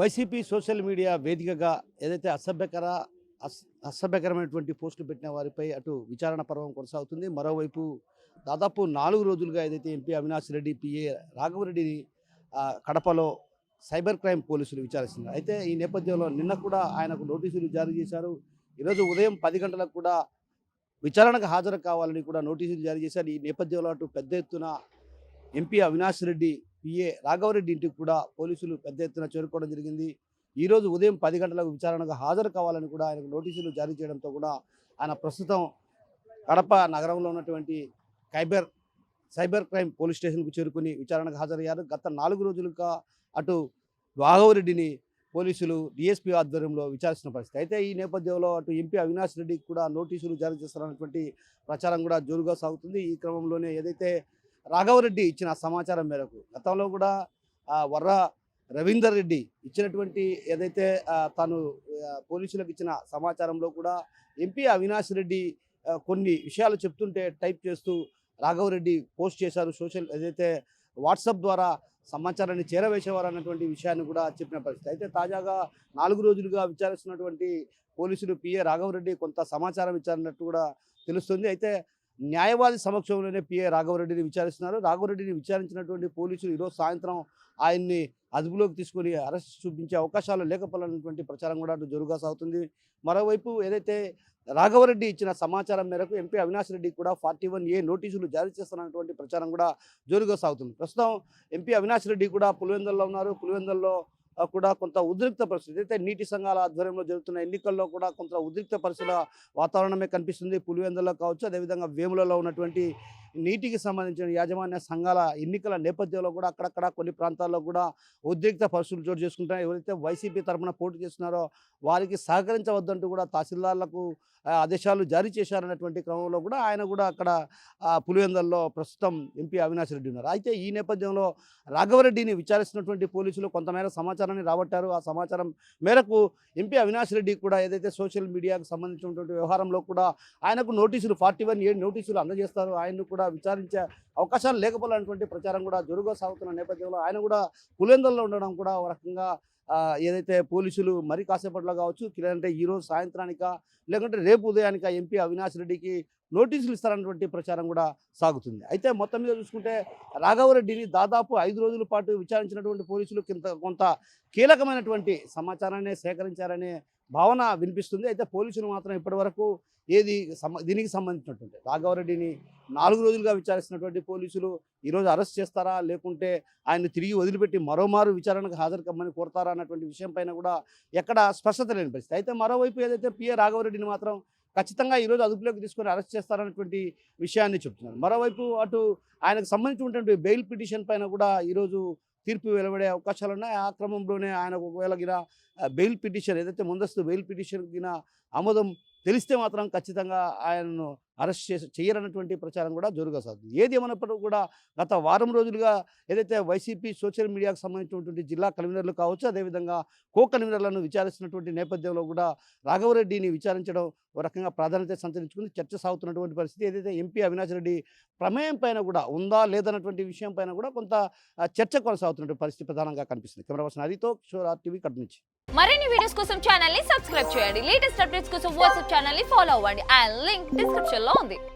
YCP social media వేదికగా ఏదైతే అసభ్యకరమైనటువంటి పోస్టులు పెట్టిన వారిపై అటు విచారణ పర్వం కొనసాగుతుంది. మరోవైపు దాదాపు 4 రోజులుగా ఏదైతే ఎంపీ అవినాష్ రెడ్డి పిఏ రాఘవరెడ్డిని కడపలో సైబర్ క్రైమ్ పోలీసులు విచారిస్తున్నారు. అయితే ఈ నేపథ్యంలో నిన్న కూడా ఆయనకు నోటీసులు జారీ చేశారు. ఈరోజు ఉదయం 10 గంటలకు కూడా విచారణకు హాజరు కావాలని కూడా నోటీసులు జారీ చేశారు. ఈ నేపథ్యంలో అటు పెద్ద ఎత్తున ఎంపీ అవినాష్ రెడ్డి పిఏ రాఘవరెడ్డి ఇంటికి కూడా పోలీసులు పెద్ద ఎత్తున చేరుకోవడం జరిగింది. ఈరోజు ఉదయం 10 గంటలకు విచారణకు హాజరు కావాలని కూడా ఆయనకు నోటీసులు జారీ చేయడంతో కూడా ఆయన ప్రస్తుతం కడప నగరంలో ఉన్నటువంటి సైబర్ క్రైమ్ పోలీస్ స్టేషన్కు చేరుకుని విచారణకు హాజరయ్యారు. గత 4 రోజులుగా అటు రాఘవరెడ్డిని పోలీసులు డిఎస్పీ ఆధ్వర్యంలో విచారిస్తున్న పరిస్థితి. అయితే ఈ నేపథ్యంలో అటు ఎంపీ అవినాష్ రెడ్డికి కూడా నోటీసులు జారీ చేస్తారన్నటువంటి ప్రచారం కూడా జోరుగా సాగుతుంది. ఈ క్రమంలోనే ఏదైతే రాఘవరెడ్డి ఇచ్చిన సమాచారం మేరకు గతంలో కూడా వర్ర రవీందర్ రెడ్డి ఇచ్చినటువంటి ఏదైతే తాను పోలీసులకు ఇచ్చిన సమాచారంలో కూడా ఎంపీ అవినాష్ రెడ్డి కొన్ని విషయాలు చెప్తుంటే టైప్ చేస్తూ రాఘవరెడ్డి పోస్ట్ చేశారు. ఏదైతే వాట్సాప్ ద్వారా సమాచారాన్ని చేరవేసేవారు అన్నటువంటి విషయాన్ని కూడా చెప్పిన పరిస్థితి. అయితే తాజాగా 4 రోజులుగా విచారిస్తున్నటువంటి పోలీసులు పిఏ రాఘవరెడ్డి కొంత సమాచారం ఇచ్చారన్నట్టు కూడా తెలుస్తుంది. అయితే న్యాయవాది సమక్షంలోనే పిఏ రాఘవరెడ్డిని విచారిస్తున్నారు. రాఘవరెడ్డిని విచారించినటువంటి పోలీసులు ఈరోజు సాయంత్రం ఆయన్ని అదుపులోకి తీసుకొని అరెస్ట్ చూపించే అవకాశాలు లేకపోవాలన్నటువంటి ప్రచారం కూడా అటు జోరుగా సాగుతుంది. మరోవైపు ఏదైతే రాఘవరెడ్డి ఇచ్చిన సమాచారం మేరకు ఎంపీ అవినాష్ రెడ్డి కూడా 41A నోటీసులు జారీ చేస్తున్నటువంటి ప్రచారం కూడా జోరుగా సాగుతుంది. ప్రస్తుతం ఎంపీ అవినాష్ రెడ్డి కూడా పులివెందుల్లో ఉన్నారు. పులివెందుల్లో కూడా కొంత ఉద్రిక్త పరిస్థితి, అయితే నీటి సంఘాల ఆధ్వర్యంలో జరుగుతున్న ఎన్నికల్లో కూడా కొంత ఉద్రిక్త పరిస్థితుల వాతావరణమే కనిపిస్తుంది. పులివెందుల్లో కావచ్చు, అదేవిధంగా వేములలో ఉన్నటువంటి నీటికి సంబంధించిన యాజమాన్య సంఘాల ఎన్నికల నేపథ్యంలో కూడా అక్కడక్కడ కొన్ని ప్రాంతాల్లో కూడా ఉద్రిక్త పరిస్థితులు చోటు చేసుకుంటున్నాయి. ఎవరైతే వైసీపీ తరఫున పోటీ చేస్తున్నారో వారికి సహకరించవద్దంటూ కూడా తహసీల్దార్లకు ఆదేశాలు జారీ చేశారన్నటువంటి క్రమంలో కూడా ఆయన కూడా అక్కడ పులివెందుల్లో ప్రస్తుతం ఎంపీ అవినాష్ రెడ్డి ఉన్నారు. అయితే ఈ నేపథ్యంలో రాఘవరెడ్డిని విచారిస్తున్నటువంటి పోలీసులు కొంతమేర సమాచారాన్ని రాబట్టారు. ఆ సమాచారం మేరకు ఎంపీ అవినాష్ రెడ్డి కూడా ఏదైతే సోషల్ మీడియాకు సంబంధించినటువంటి వ్యవహారంలో కూడా ఆయనకు నోటీసులు 41A నోటీసులు అందజేస్తారు. ఆయన్ను కూడా విచారించే అవకాశాలు లేకపోవాలన్నటువంటి ప్రచారం కూడా జోరుగా సాగుతున్న నేపథ్యంలో ఆయన కూడా పులివెందుల్లో ఉండడం కూడా ఒక రకంగా ఏదైతే పోలీసులు మరి కాసేపట్లో కావచ్చు, లేదంటే ఈరోజు సాయంత్రానిక లేకుంటే రేపు ఉదయానిక ఎంపీ అవినాష్ రెడ్డికి నోటీసులు ఇస్తారన్నటువంటి ప్రచారం కూడా సాగుతుంది. అయితే మొత్తం మీద చూసుకుంటే రాఘవరెడ్డిని దాదాపు 5 రోజుల పాటు విచారించినటువంటి పోలీసులు కొంత కీలకమైనటువంటి సమాచారాన్ని సేకరించారనే భావన వినిపిస్తుంది. అయితే పోలీసులు మాత్రం ఇప్పటివరకు దీనికి సంబంధించినటువంటి రాఘవరెడ్డిని 4 రోజులుగా విచారిస్తున్నటువంటి పోలీసులు ఈరోజు అరెస్ట్ చేస్తారా, లేకుంటే ఆయన తిరిగి వదిలిపెట్టి మరోమారు విచారణకు హాజరు కమ్మని కోరతారా అన్నటువంటి విషయం పైన కూడా ఎక్కడ స్పష్టత లేని పరిస్థితి. అయితే మరోవైపు ఏదైతే పిఏ రాఘవరెడ్డిని మాత్రం ఖచ్చితంగా ఈరోజు అదుపులోకి తీసుకొని అరెస్ట్ చేస్తారన్నటువంటి విషయాన్ని చెప్తున్నారు. మరోవైపు అటు ఆయనకు సంబంధించినటువంటి బెయిల్ పిటిషన్ పైన కూడా ఈరోజు తీర్పు వెలువడే అవకాశాలు ఉన్నాయి. ఆ క్రమంలోనే ఆయన ఒకవేళ గిన బెయిల్ పిటిషన్ ఏదైతే ముందస్తు బెయిల్ పిటిషన్ గిన ఆమోదం తెలిస్తే మాత్రం ఖచ్చితంగా ఆయనను అరెస్ట్ చేయరన్నటువంటి ప్రచారం కూడా జోరుగా సాగుతుంది. ఏది ఏమన్నప్పటికీ కూడా గత వారం రోజులుగా ఏదైతే వైసీపీ సోషల్ మీడియాకు సంబంధించినటువంటి జిల్లా కన్వీనర్లు కావచ్చు, అదేవిధంగా కో కన్వీనర్లను విచారిస్తున్నటువంటి నేపథ్యంలో కూడా రాఘవరెడ్డిని విచారించడం ఒక రకంగా ప్రాధాన్యత సంతరించుకుంది. చర్చ సాగుతున్నటువంటి పరిస్థితి. ఏదైతే ఎంపీ అవినాష్ రెడ్డి ప్రమేయం పైన కూడా ఉందా లేదన్నటువంటి విషయం పైన కూడా కొంత చర్చ కొనసాగుతున్నటువంటి పరిస్థితి ప్రధానంగా కనిపిస్తుంది. కెమెరా పర్సన్ హరితో కిషోర్ RTV కట్ నుంచి. మరిన్ని వీడియోస్ కోసం ఛానల్ ని సబ్స్క్రైబ్ చేయండి. లేటెస్ట్ అప్డేట్స్ కోసం వాట్సాప్ ఛానల్ ని ఫాలో అవ్వండి. ఆ లింక్ డిస్క్రిప్షన్ లో ఉంది.